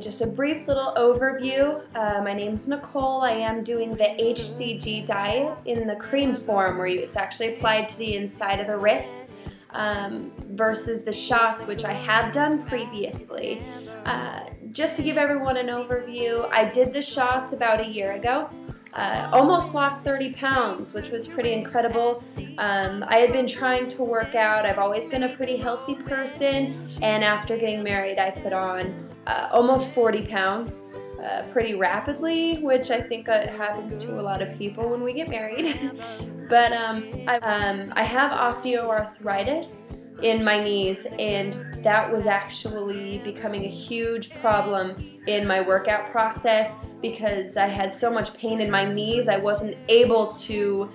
just a brief little overview. My name's Nicole. I am doing the HCG diet in the cream form, where it's actually applied to the inside of the wrist, versus the shots, which I have done previously. Just to give everyone an overview, I did the shots about a year ago. Almost lost 30 pounds, which was pretty incredible. I had been trying to work out. I've always been a pretty healthy person, and after getting married I put on almost 40 pounds pretty rapidly, which I think happens to a lot of people when we get married. But I have osteoarthritis in my knees, and that was actually becoming a huge problem in my workout process because I had so much pain in my knees. I wasn't able to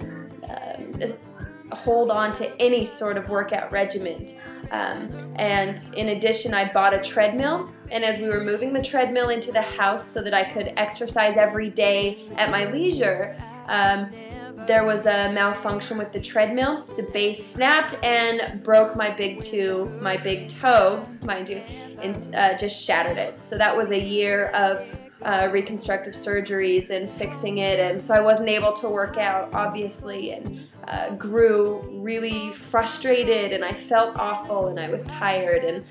hold on to any sort of workout regimen. And in addition, I bought a treadmill, and as we were moving the treadmill into the house so that I could exercise every day at my leisure, there was a malfunction with the treadmill. The base snapped and broke my big toe, mind you, and just shattered it. So that was a year of reconstructive surgeries and fixing it, and so I wasn't able to work out, obviously, and grew really frustrated, and I felt awful, and I was tired, and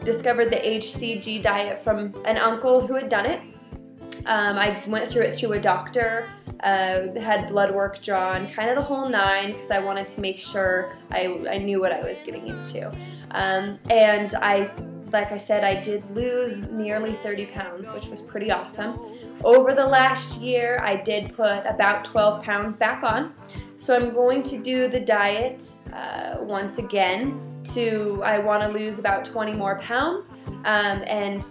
discovered the HCG diet from an uncle who had done it. I went through it through a doctor, had blood work drawn, kind of the whole nine, because I wanted to make sure I knew what I was getting into. And like I said, I did lose nearly 30 pounds, which was pretty awesome. Over the last year, I did put about 12 pounds back on. So I'm going to do the diet once again. I want to lose about 20 more pounds. And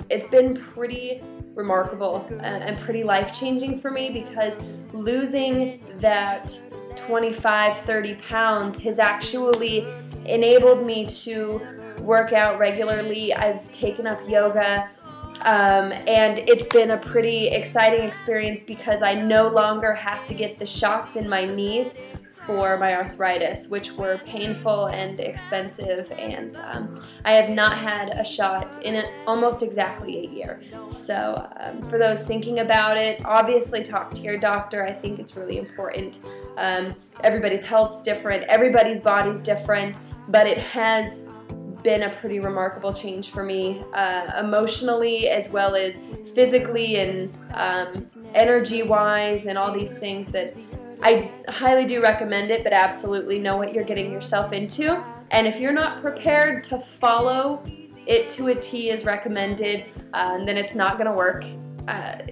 it's been pretty remarkable and pretty life-changing for me, because losing that 25-30 pounds has actually enabled me to work out regularly. I've taken up yoga, and it's been a pretty exciting experience because I no longer have to get the shots in my knees for my arthritis, which were painful and expensive, and I have not had a shot in almost exactly a year. So for those thinking about it, obviously talk to your doctor. I think it's really important. Everybody's health's different, everybody's body's different, but it has been a pretty remarkable change for me, emotionally as well as physically, and energy-wise, and all these things that I highly do recommend it, but absolutely know what you're getting yourself into. And if you're not prepared to follow it to a T as recommended, then it's not going to work,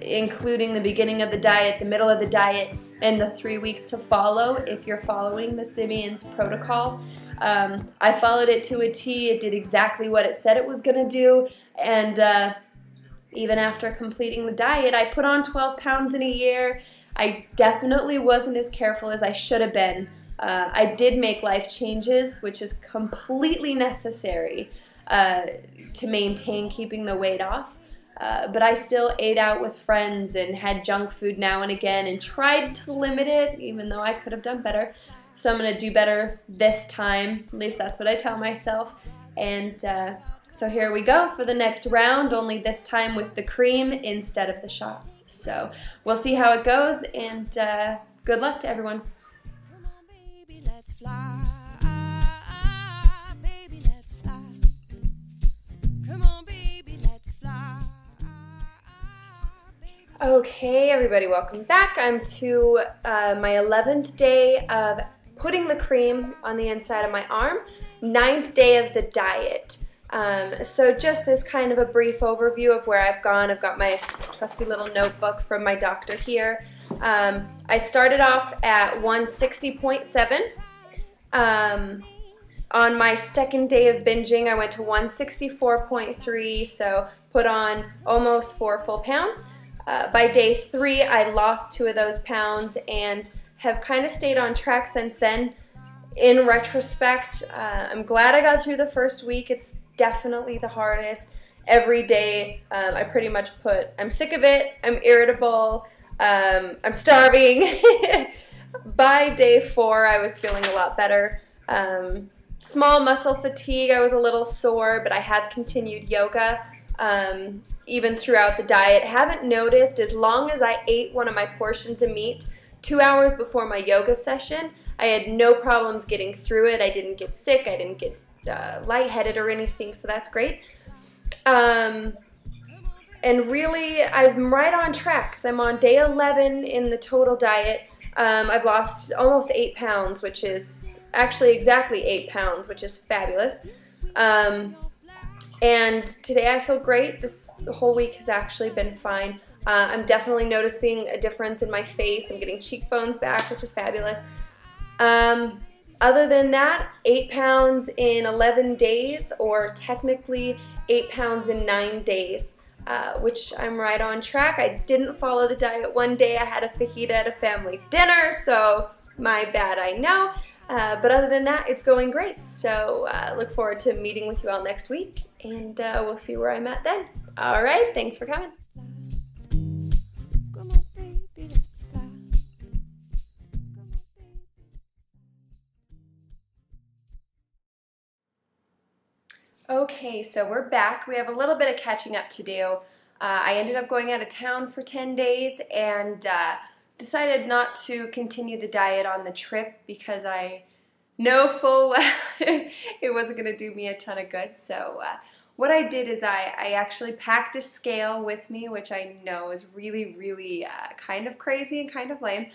including the beginning of the diet, the middle of the diet, and the 3 weeks to follow if you're following the Simeon's protocol. I followed it to a T. It did exactly what it said it was going to do, and even after completing the diet, I put on 12 pounds in a year. I definitely wasn't as careful as I should have been. I did make life changes, which is completely necessary to maintain keeping the weight off. But I still ate out with friends and had junk food now and again and tried to limit it, even though I could have done better. So I'm going to do better this time. At least that's what I tell myself. And so here we go for the next round, only this time with the cream instead of the shots. So we'll see how it goes, and good luck to everyone. Come on, baby, let's fly. Baby, let's fly. Come on, baby, let's fly. Okay, everybody, welcome back. I'm to my 11th day of putting the cream on the inside of my arm, 9th day of the diet. So just as kind of a brief overview of where I've gone, I've got my trusty little notebook from my doctor here. I started off at 160.7. On my second day of binging, I went to 164.3, so put on almost 4 full pounds. By day 3, I lost 2 of those pounds and have kind of stayed on track since then. In retrospect, I'm glad I got through the first week. It's definitely the hardest. Every day, I pretty much I'm sick of it, I'm irritable, I'm starving. By day 4, I was feeling a lot better. Small muscle fatigue, I was a little sore, but I have continued yoga. even throughout the diet. Haven't noticed, as long as I ate one of my portions of meat 2 hours before my yoga session, I had no problems getting through it. I didn't get sick, I didn't get lightheaded or anything, so that's great. And really, I'm right on track because I'm on day 11 in the total diet. I've lost almost 8 pounds, which is actually exactly 8 pounds, which is fabulous. And today I feel great. The whole week has actually been fine. I'm definitely noticing a difference in my face. I'm getting cheekbones back, which is fabulous. Other than that, 8 pounds in 11 days, or technically 8 pounds in 9 days, which I'm right on track. I didn't follow the diet one day. I had a fajita at a family dinner, so my bad, I know. But other than that, it's going great. So look forward to meeting with you all next week, and we'll see where I'm at then. All right, thanks for coming. Come on, baby, let's fly. Come on, baby. Okay, so we're back. We have a little bit of catching up to do. I ended up going out of town for 10 days and decided not to continue the diet on the trip because I know full well it wasn't going to do me a ton of good. So what I did is I actually packed a scale with me, which I know is really kind of crazy and kind of lame.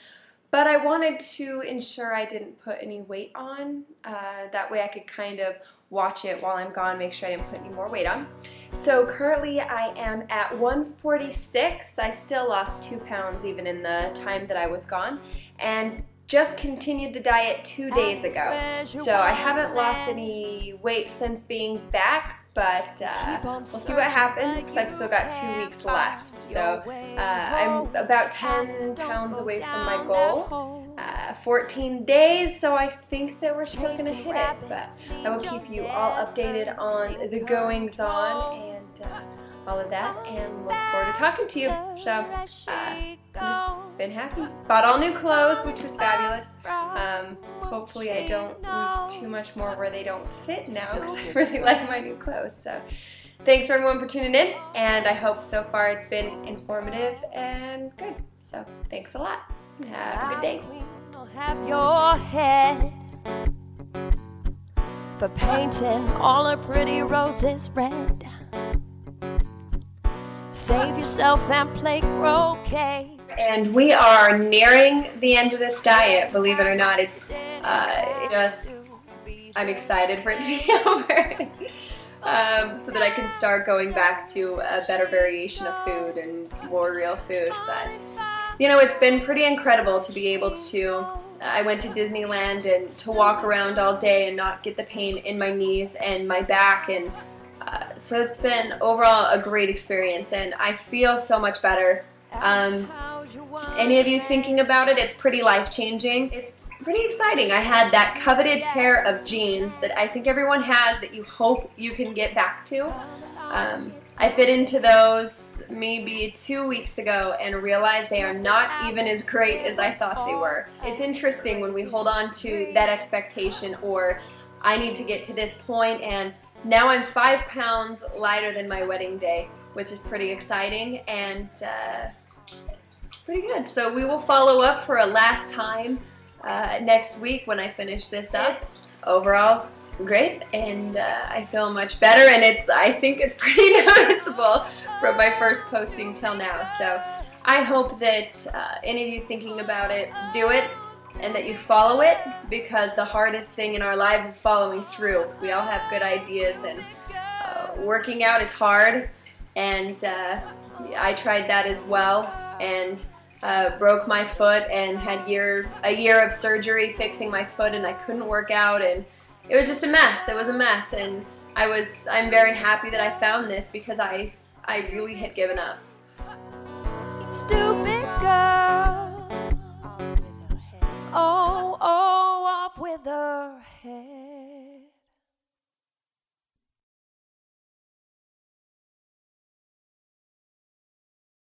But I wanted to ensure I didn't put any weight on. That way I could kind of watch it while I'm gone, make sure I didn't put any more weight on. So currently I am at 146. I still lost 2 pounds even in the time that I was gone, and just continued the diet 2 days ago. So I haven't lost any weight since being back, but we'll see what happens because I've still got 2 weeks left. So I'm about 10 pounds away from my goal. 14 days, so I think that we're still going to hit it, but I will keep you all updated on the goings on and all of that, and look forward to talking to you. So I've just been happy. Bought all new clothes, which was fabulous. Hopefully I don't lose too much more where they don't fit now, because I really like my new clothes. So thanks for everyone for tuning in, and I hope so far it's been informative and good. So thanks a lot. Have a good day. Have your head for painting all her pretty roses red. Save yourself and play croquet. And we are nearing the end of this diet, believe it or not. It's I'm excited for it to be over. So that I can start going back to a better variation of food and more real food. But you know, it's been pretty incredible to be able to, I went to Disneyland and to walk around all day and not get the pain in my knees and my back, and so it's been overall a great experience, and I feel so much better. Any of you thinking about it, it's pretty life-changing. It's pretty exciting. I had that coveted pair of jeans that I think everyone has that you hope you can get back to. I fit into those maybe 2 weeks ago and realized they are not even as great as I thought they were. It's interesting when we hold on to that expectation, or I need to get to this point, and now I'm 5 pounds lighter than my wedding day, which is pretty exciting and pretty good. So we will follow up for a last time next week when I finish this up. Overall, great, and I feel much better, and I think it's pretty noticeable from my first posting till now. So I hope that any of you thinking about it, do it, and that you follow it, because the hardest thing in our lives is following through. We all have good ideas, and working out is hard, and I tried that as well, and broke my foot and had a year of surgery fixing my foot, and I couldn't work out, and it was just a mess. It was a mess, and I'm very happy that I found this, because I really had given up. Stupid girl. Oh, off with her.